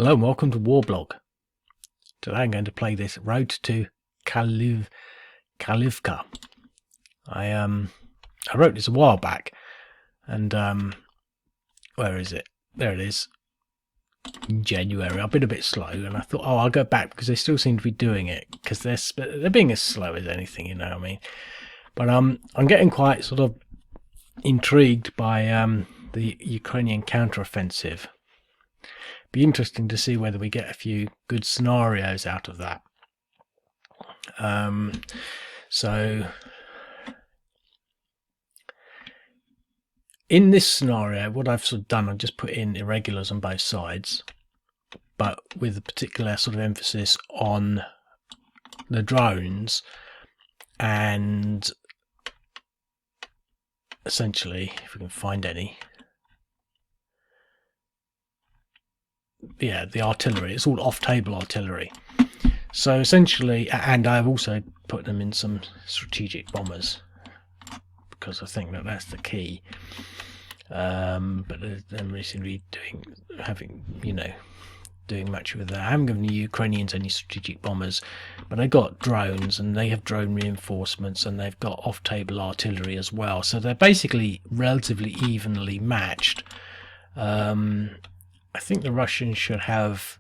Hello and welcome to Warblog. Today I'm going to play this Road to Karlivka. I wrote this a while back, and where is it? There it is. In January. I've been a bit slow, and I thought, I'll go back because they still seem to be doing it because they're being as slow as anything, you know what I mean? But I'm getting quite sort of intrigued by the Ukrainian counteroffensive. Be interesting to see whether we get a few good scenarios out of that. So in this scenario, what I've sort of done, I've just put in irregulars on both sides, but with a particular sort of emphasis on the drones, and essentially, if we can find any, yeah, the artillery. It's all off-table artillery. So essentially, and I've also put them in some strategic bombers because I think that that's the key. But they don't really seem to be doing much with that. I haven't given the Ukrainians any strategic bombers, but they got drones and they have drone reinforcements and they've got off-table artillery as well. So they're basically relatively evenly matched. I think the Russians should have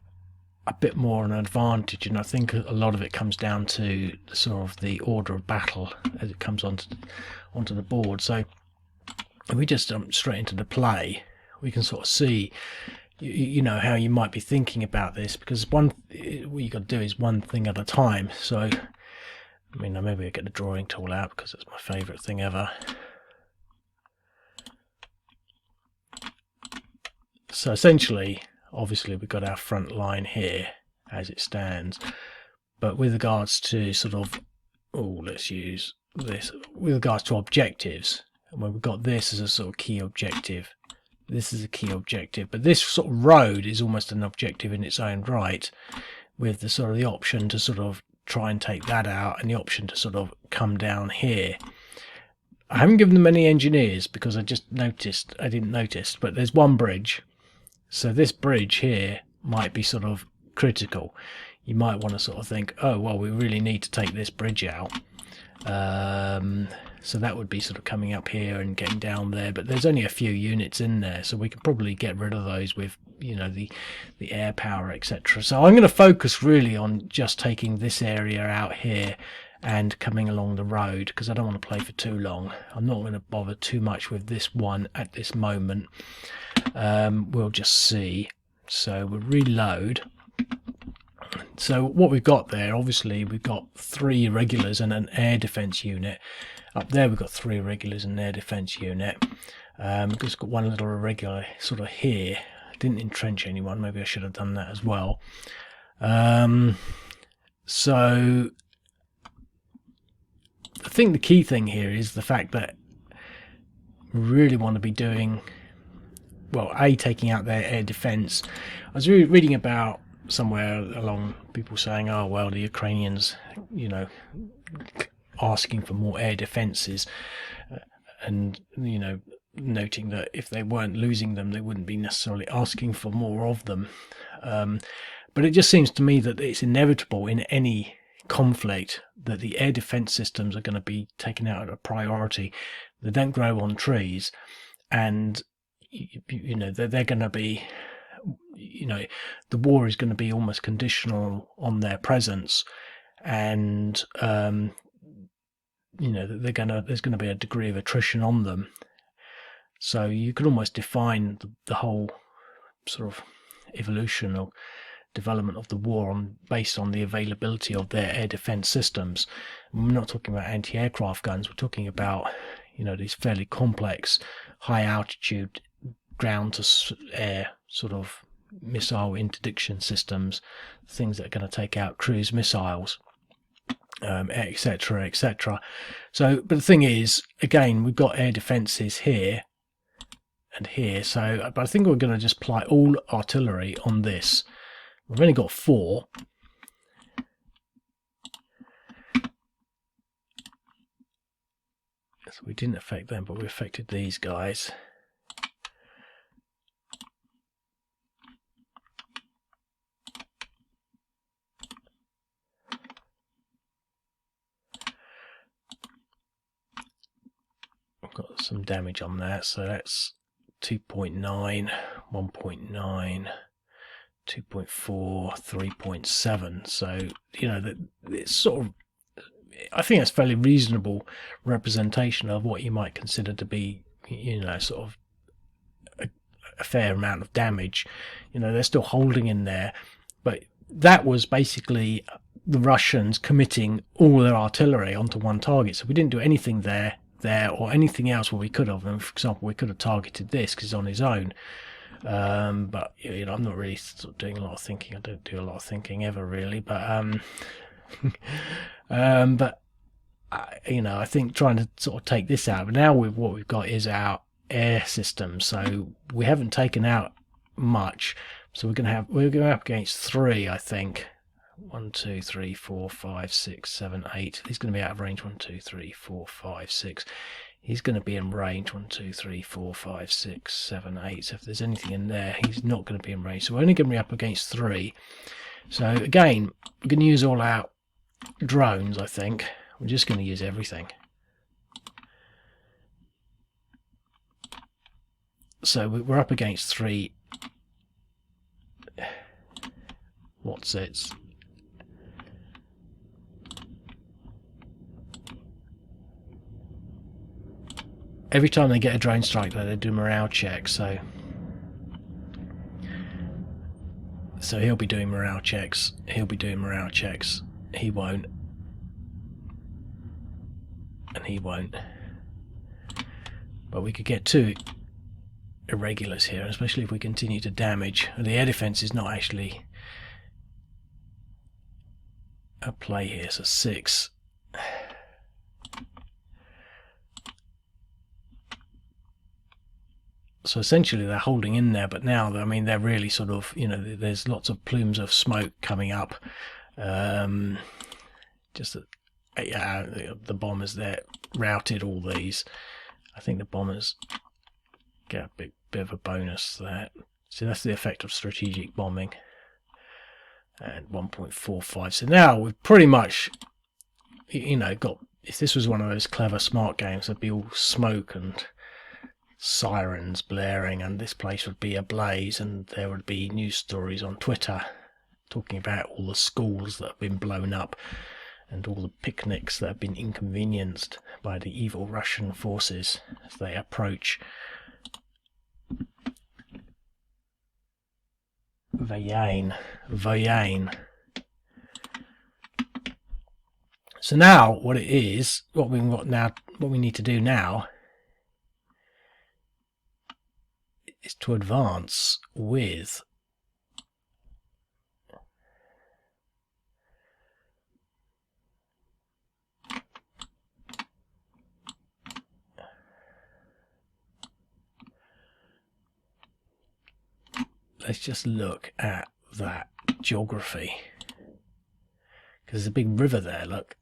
a bit more an advantage, and I think a lot of it comes down to sort of the order of battle as it comes onto the board. So if we just jump straight into the play, we can sort of see, you know, how you might be thinking about this, because what you got to do is one thing at a time. So, I mean, maybe I get the drawing tool out because it's my favourite thing ever. So essentially, obviously, we've got our front line here as it stands, but with regards to sort of, let's use this, with regards to objectives, and when we've got this as a sort of key objective, this is a key objective, but this sort of road is almost an objective in its own right, with the sort of the option to sort of try and take that out and the option to sort of come down here. I haven't given them any engineers because I didn't notice, but there's one bridge. So this bridge here might be sort of critical. You might want to sort of think, oh, well, we really need to take this bridge out. So that would be sort of coming up here and getting down there. But there's only a few units in there, so we could probably get rid of those with, you know, the air power, etc. So I'm going to focus really on just taking this area out here and coming along the road, because I don't want to play for too long. I'm not going to bother too much with this one at this moment. We'll just see. So we'll reload. So what we've got there, obviously we've got 3 irregulars and an air defence unit. Up there we've got 3 irregulars and an air defence unit. We've just got one little irregular sort of here. I didn't entrench anyone, maybe I should have done that as well. So I think the key thing here is the fact that we really want to be doing, well, taking out their air defence. I was reading about somewhere along people saying, oh, well, the Ukrainians, you know, asking for more air defences, and, you know, noting that if they weren't losing them, they wouldn't be necessarily asking for more of them. But it just seems to me that it's inevitable in any conflict that the air defence systems are going to be taken out at a priority. They don't grow on trees, and you know, they're going to be, you know, the war is going to be almost conditional on their presence, and you know, there's going to be a degree of attrition on them. So you can almost define the whole sort of evolution or development of the war based on the availability of their air defense systems. And we're not talking about anti-aircraft guns. We're talking about, you know, these fairly complex, high altitude, ground to air sort of missile interdiction systems, things that are going to take out cruise missiles, etc., etc. So, but the thing is, again, we've got air defences here and here. So, but I think we're going to just apply all artillery on this. We've only got 4. So we didn't affect them, but we affected these guys. some damage on that. So that's 2.9, 1.9, 2.4, 3.7. So, you know, it's sort of, I think that's fairly reasonable representation of what you might consider to be, you know, sort of a fair amount of damage. You know, they're still holding in there, but that was basically the Russians committing all their artillery onto one target. So we didn't do anything there or anything else where we could have. And for example, we could have targeted this because it's on his own. But you know, I'm not really sort of doing a lot of thinking. I don't do a lot of thinking ever really. But you know, I think trying to sort of take this out. But now what we've got is our air system. So we haven't taken out much. So we're going up against 3, I think. 1, 2, 3, 4, 5, 6, 7, 8. He's going to be out of range. 1, 2, 3, 4, 5, 6. He's going to be in range. 1, 2, 3, 4, 5, 6, 7, 8. So if there's anything in there, he's not going to be in range. So we're only going to be up against 3. So again, we're going to use all our drones, I think. We're just going to use everything. So we're up against 3. What's it? Every time they get a drone strike, though, they do morale checks. So he'll be doing morale checks. He'll be doing morale checks. He won't. And he won't. But we could get 2 irregulars here, especially if we continue to damage. The air defense is not actually a play here. So 6. So essentially they're holding in there, but now, I mean, they're really sort of, you know, there's lots of plumes of smoke coming up. Just that, yeah, the bombers there routed all these. I think the bombers get a bit of a bonus there. So that's the effect of strategic bombing. And 1.45. So now we've pretty much, you know, got, if this was one of those clever smart games, there'd be all smoke and sirens blaring and this place would be ablaze, and there would be news stories on Twitter talking about all the schools that have been blown up and all the picnics that have been inconvenienced by the evil Russian forces as they approach Vayane. So now what it is, what we need to do now is to advance with let's just look at that geography, because there's a big river there, look.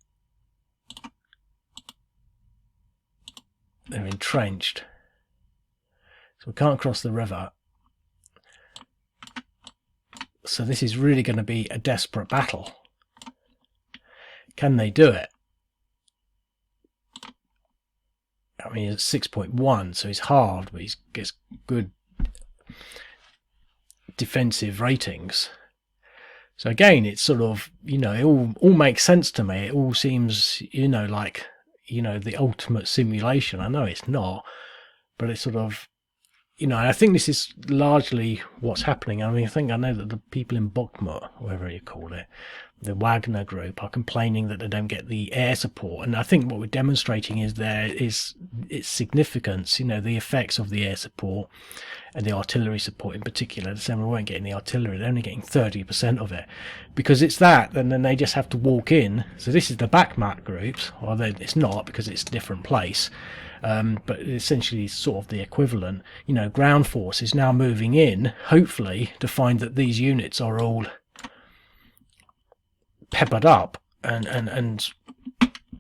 They're entrenched. So we can't cross the river. So this is really going to be a desperate battle. Can they do it? I mean, it's 6.1, so he's halved, but he gets good defensive ratings. So again, it's sort of, you know, it all makes sense to me. It all seems, you know, like, you know, the ultimate simulation. I know it's not, but it's sort of, you know, I think this is largely what's happening. I mean, I know that the people in Bakhmut, whatever you call it, the Wagner group, are complaining that they don't get the air support. And I think what we're demonstrating is its significance, you know, the effects of the air support and the artillery support in particular. They're saying we weren't getting the artillery, they're only getting 30% of it. Because it's that, and then they just have to walk in. So this is the Bakhmut groups, although it's not because it's a different place. But essentially sort of the equivalent, you know, ground force is now moving in, hopefully, to find that these units are all peppered up and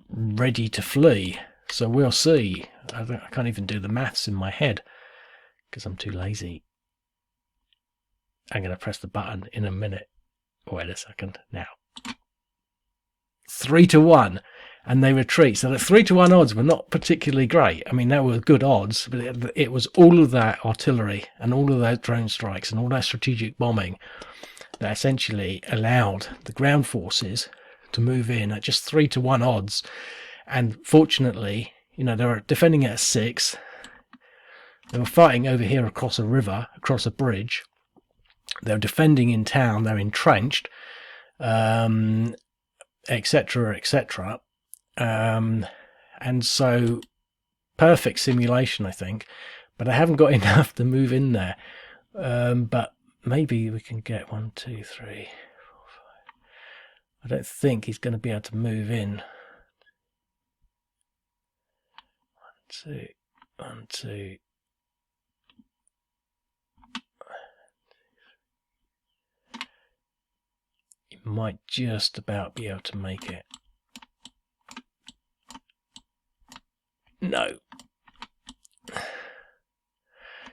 ready to flee. So we'll see. I can't even do the maths in my head because I'm too lazy. I'm going to press the button in a minute. Wait a second. Now. 3-1. and they retreat. So the 3-1 odds were not particularly great. I mean, they were good odds, but it was all of that artillery and all of those drone strikes and all that strategic bombing that essentially allowed the ground forces to move in at just 3-1 odds. And fortunately, they were defending it at 6. They were fighting over here across a river, across a bridge. They were defending in town. They're entrenched, etc., etc. And so, perfect simulation, I think. But I haven't got enough to move in there. But maybe we can get 1, 2, 3, 4, 5. I don't think he's going to be able to move in. 1, 2, 1, 2. He might just about be able to make it. No.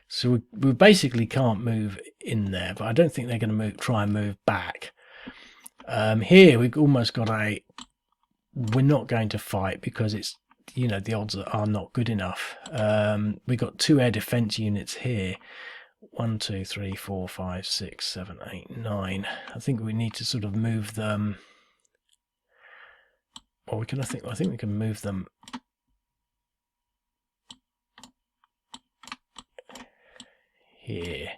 So we basically can't move in there, but I don't think they're going to try and move back. Here we've almost got we're not going to fight because it's, the odds are not good enough. We've got 2 air defense units here. 1, 2, 3, 4, 5, 6, 7, 8, 9. I think we need to sort of move them. Or I think we can move them here.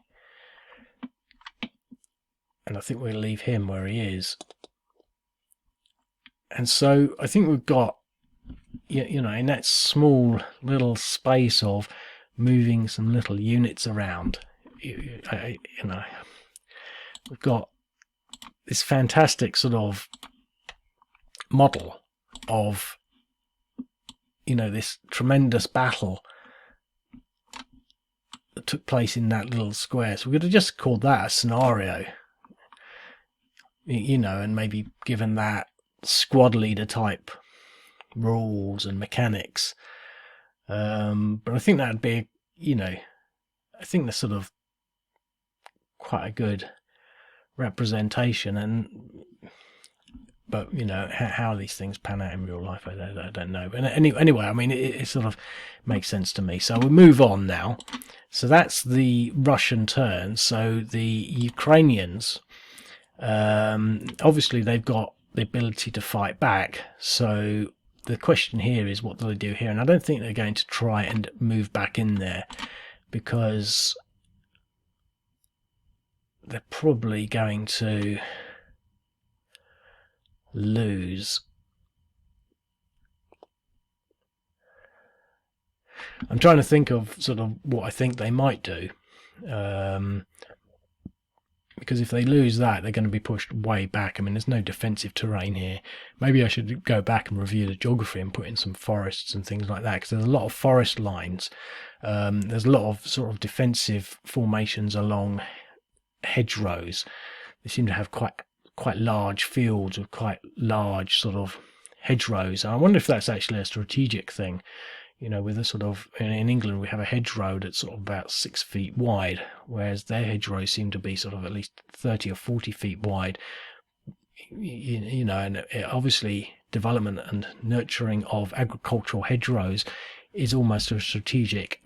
And I think we'll leave him where he is. And so I think we've got, in that small little space of moving some little units around, we've got this fantastic sort of model of, this tremendous battle that took place in that little square. So we could have just called that a scenario, and maybe given that squad leader type rules and mechanics. But I think that'd be, I think that's sort of quite a good representation. But how these things pan out in real life, I don't know. And anyway, I mean, it sort of makes sense to me. So we'll move on now. So that's the Russian turn. So the Ukrainians, obviously they've got the ability to fight back. So the question here is, what do they do here? And I don't think they're going to try and move back in there, because they're probably going to lose. I'm trying to think of sort of what I think they might do, because if they lose that, they're going to be pushed way back. I mean, there's no defensive terrain here. Maybe I should go back and review the geography and put in some forests and things like that, because there's a lot of forest lines. There's a lot of sort of defensive formations along hedgerows. They seem to have quite large fields with quite large sort of hedgerows. I wonder if that's actually a strategic thing. With a sort of, in England we have a hedgerow that's sort of about 6 feet wide, whereas their hedgerows seem to be sort of at least 30 or 40 feet wide. And obviously development and nurturing of agricultural hedgerows is almost a strategic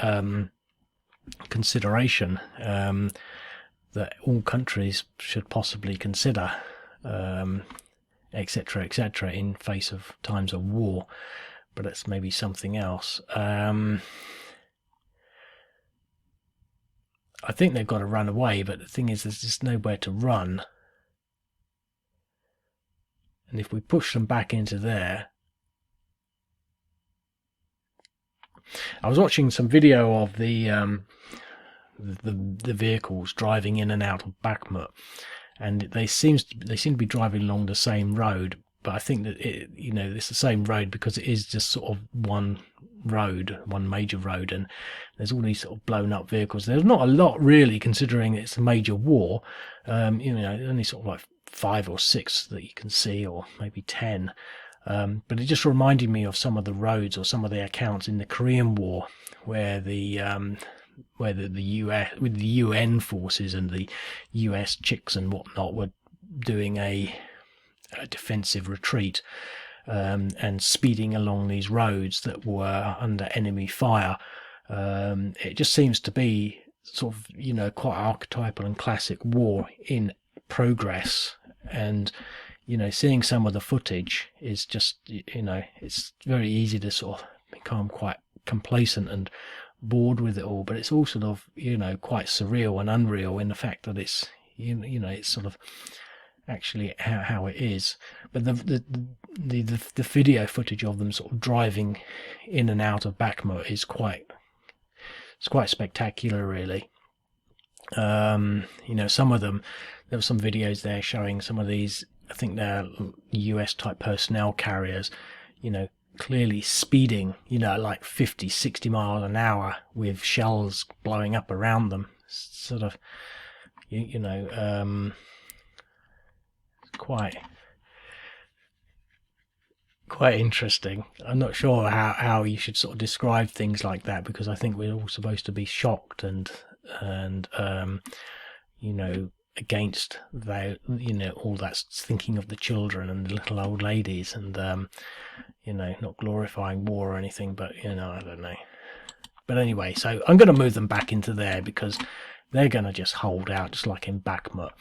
consideration that all countries should possibly consider, etc., etc., in face of times of war. But that's maybe something else. I think they've got to run away, but the thing is, there's just nowhere to run. And if we push them back into there... I was watching some video of the vehicles driving in and out of Bakhmut, and they seem to be driving along the same road. But I think that it's the same road because it is just sort of one major road, and there's all these sort of blown up vehicles. There's not a lot really, considering it's a major war. Only sort of like 5 or 6 that you can see, or maybe 10. But it just reminded me of some of the roads or some of the accounts in the Korean War, where the US, with the UN forces and the US chicks and whatnot, were doing a defensive retreat, and speeding along these roads that were under enemy fire. It just seems to be sort of, quite archetypal and classic war in progress. And, seeing some of the footage is just, it's very easy to sort of become quite complacent and bored with it all. But it's all sort of, quite surreal and unreal in the fact that it's, it's sort of actually how it is. But the video footage of them sort of driving in and out of Bakhmut is quite spectacular, really. Some of them, there were some videos there showing some of these, I think they're US type personnel carriers, clearly speeding, like 50, 60 miles an hour with shells blowing up around them. Sort of, quite interesting. I'm not sure how you should sort of describe things like that, because I think we're all supposed to be shocked and against the, all that thinking of the children and the little old ladies, and not glorifying war or anything, but I don't know. But anyway, so I'm going to move them back into there because they're going to just hold out just like in Bakhmut.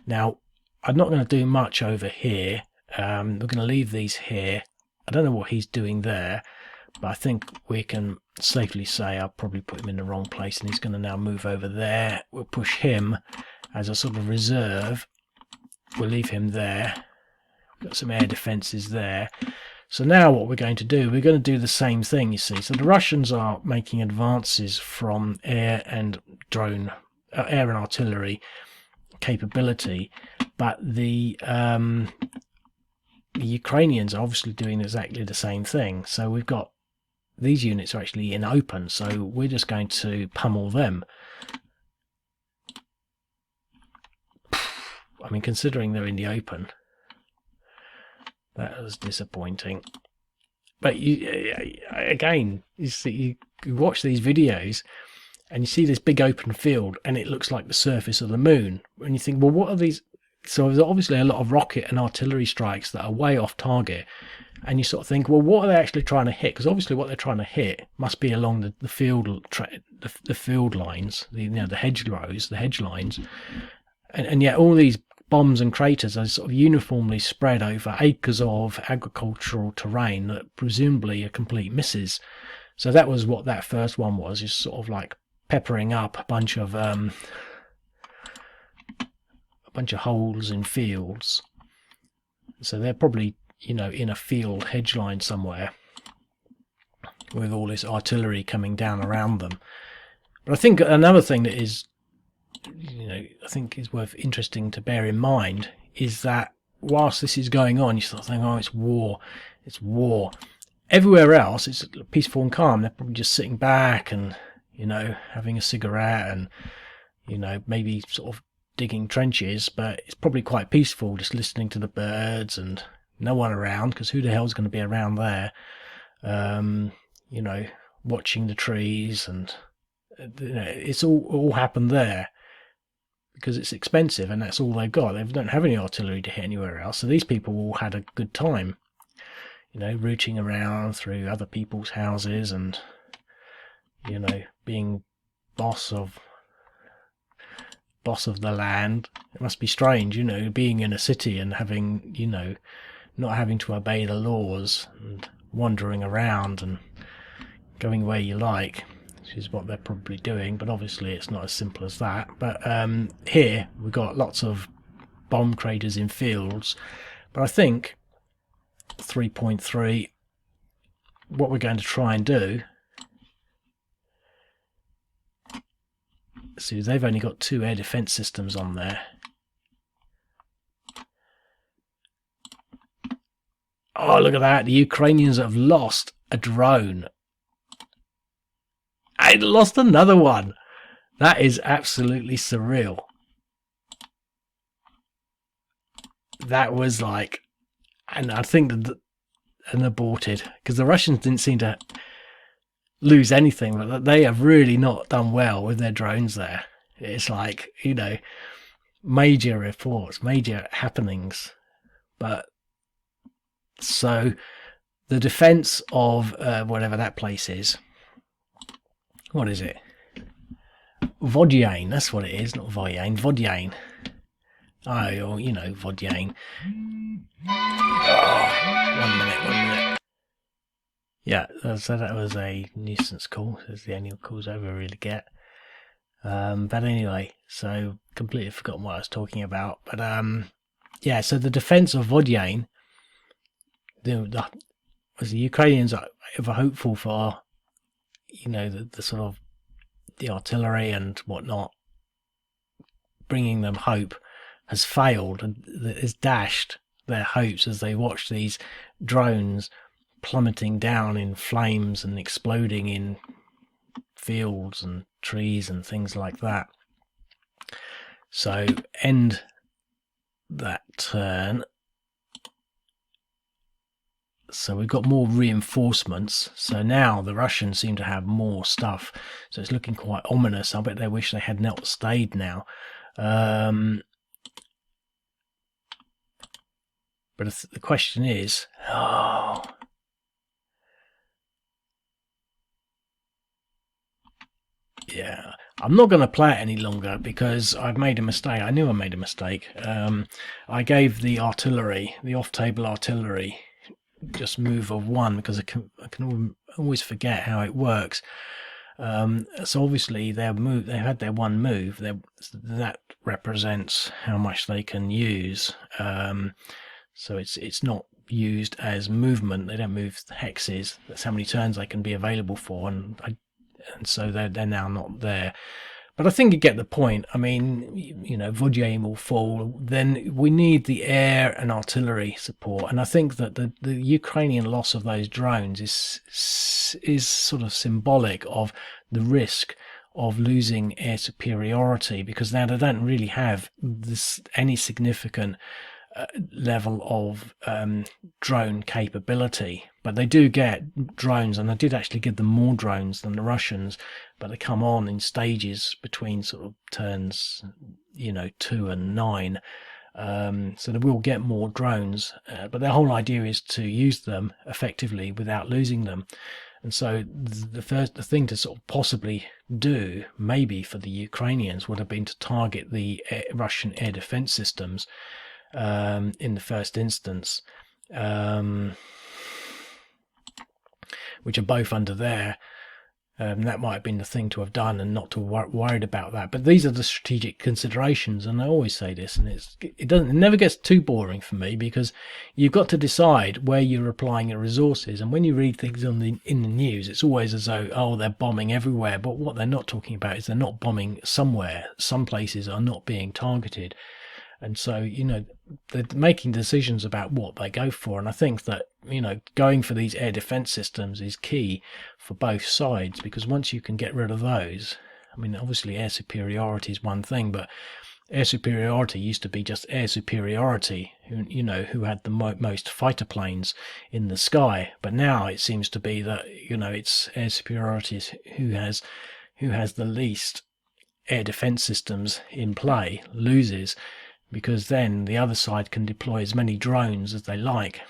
Now, I'm not going to do much over here. We're going to leave these here. I don't know what he's doing there, but I think we can safely say I'll probably put him in the wrong place, and he's going to now move over there. We'll push him as a sort of reserve. We'll leave him there. We've got some air defences there. So now what we're going to do, we're going to do the same thing, you see. So the Russians are making advances from air and artillery capability, but the Ukrainians are obviously doing exactly the same thing. So we've got these units are actually in open, so we're just going to pummel them. I mean, considering they're in the open, that was disappointing. But again, you watch these videos and you see this big open field and it looks like the surface of the moon, and you think, well, what are these? So there's obviously a lot of rocket and artillery strikes that are way off target, and you sort of think, well, what are they actually trying to hit? Because obviously what they're trying to hit must be along the field lines, the hedge rows, the hedge lines, and yet all these bombs and craters are sort of uniformly spread over acres of agricultural terrain that presumably are complete misses. So that was what that first one was, just sort of like peppering up a bunch of holes in fields. So they're probably, in a field hedge line somewhere with all this artillery coming down around them. But I think another thing that is, I think is worth interesting to bear in mind is that whilst this is going on, you start thinking, oh, it's war. Everywhere else, it's peaceful and calm. They're probably just sitting back and, having a cigarette and, maybe sort of digging trenches, but it's probably quite peaceful, just listening to the birds and no one around, because who the hell's going to be around there? Watching the trees, and it's all happened there because it's expensive and that's all they've got. They don't have any artillery to hit anywhere else, so these people all had a good time, rooting around through other people's houses and being boss of the land. It must be strange, being in a city and having, not having to obey the laws and wandering around and going where you like, which is what they're probably doing. But obviously it's not as simple as that. But here we've got lots of bomb craters in fields. But I think 3.3, what we're going to try and do, see, they've only got 2 air defense systems on there. Oh, look at that. The Ukrainians have lost a drone. I lost another one. That is absolutely surreal. That was like, and I think that an aborted, because the Russians didn't seem to lose anything, but they have really not done well with their drones there. It's like, major reports, major happenings, but So the defense of whatever that place is, what is it? Vodyain, that's what it is, not Vodyane, Vodyain. Oh, or, you know, Vodyain. Oh, 1 minute. Yeah, so that was a nuisance call. That's the only calls I ever really get. But anyway, so completely forgotten what I was talking about. But yeah, so the defense of Vodyain, the Ukrainians are ever hopeful for, you know, the sort of the artillery and whatnot, bringing them hope, has failed and has dashed their hopes as they watch these drones plummeting down in flames and exploding in fields and trees and things like that. So end that turn. So we've got more reinforcements. So now the Russians seem to have more stuff. So it's looking quite ominous. I bet they wish they had not stayed now. But the question is, yeah, I'm not going to play it any longer because I've made a mistake. I knew I made a mistake. I gave the artillery, the off-table artillery, just move of 1 because I can always forget how it works. So obviously they had their 1 move. That represents how much they can use. So it's not used as movement. They don't move hexes. That's how many turns they can be available for, and so they're now not there. But I think you get the point. I mean, you know, Vodyain will fall. Then we need the air and artillery support. And I think that the Ukrainian loss of those drones is sort of symbolic of the risk of losing air superiority, because now they don't really have any significant level of drone capability, but they do get drones, and I did actually give them more drones than the Russians, but they come on in stages between sort of turns, you know, 2 and 9. So they will get more drones, but their whole idea is to use them effectively without losing them. And so the thing to sort of possibly do, maybe for the Ukrainians, would have been to target the Russian air defense systems in the first instance, which are both under there. That might have been the thing to have done, and not to worried about that. But these are the strategic considerations, and I always say this, and it never gets too boring for me, because you've got to decide where you're applying your resources. And when you read things in the news, it's always as though, oh, they're bombing everywhere. But what they're not talking about is they're not bombing somewhere. Some places are not being targeted. And so, you know, they're making decisions about what they go for. And I think that, you know, going for these air defense systems is key for both sides, because once you can get rid of those, I mean, obviously air superiority is one thing, but air superiority used to be just air superiority, who had the most fighter planes in the sky. But now it seems to be that, you know, it's air superiority is who has the least air defense systems in play loses, because then the other side can deploy as many drones as they like.